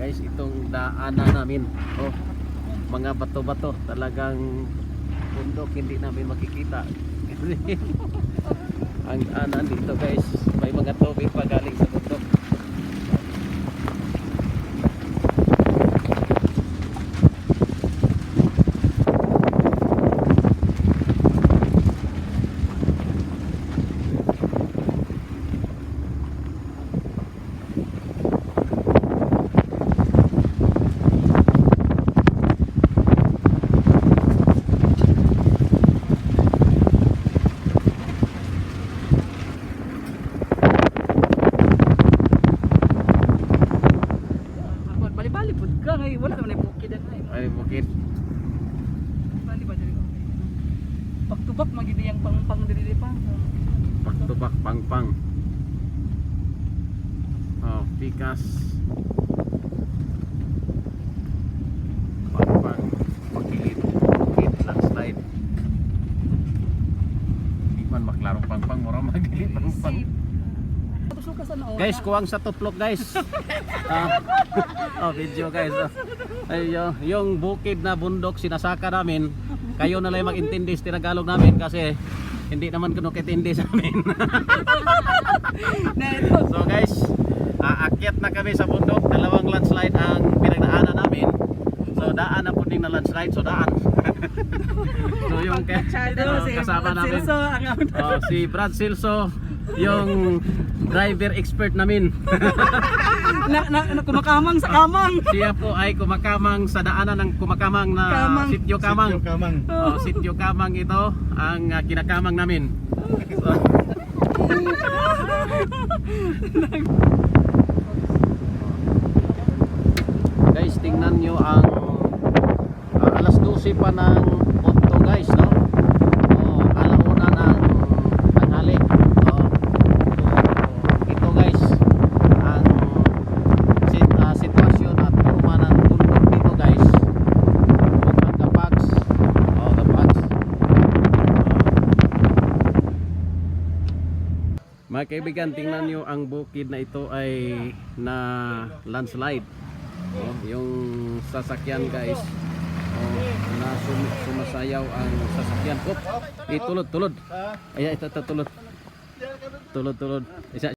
Guys, itong daanan namin. Oh, mga bato-bato, talagang bundok, hindi namin makikita. Ang daanan dito guys, may mga tubig pa galing sa bundok. Bali-bali pud ka ngay wala man ay bukid ay. Ay, bukid. Bali ba diri? Pagtubak magidi yang pang diri pa. Pagtubak pangpang. Oh, pikas. Pangpang. Pagkilid. Bukid, landslide. Di man maklarong pangpang, mura magilid pangpang. Suka sa naon. Guys, kuwang sa tuplok guys. Oh, video guys. Oh. Ay, yung bukid na bundok sinasaka namin. Kayo na lang mag-intindi sa Tagalog namin kasi hindi naman kuno kitindi sa amin. So guys, aakyat na kami sa bundok. Dalawang landslide ang pinagdaanan namin. So daan na po din na landslide. So daan. So yung kasama namin. Si Brad Silso, yung driver expert namin. na kumakamang sa kamang. Siya po ay kumakamang sa daanan ng kumakamang na Kamang. Sitio Kamang. Sitio Kamang. Oh, Sitio Kamang ito ang kinakamang namin. So, guys, tingnan nyo ang alas 12 pa ng Otto guys, no? Oh, alauna ng tanghali. Oh. Ito guys, ang sitwasyon at forma ng bundok dito guys. Ang Gapags. Oh, Gapags. Mga kaibigan, tingnan nyo ang bukid na ito ay na landslide. Oh, yung sasakyan guys. Oh, na sumasayaw ang sasakyan. Oh, tulod. Ay, ito tulod. Tulod. Isa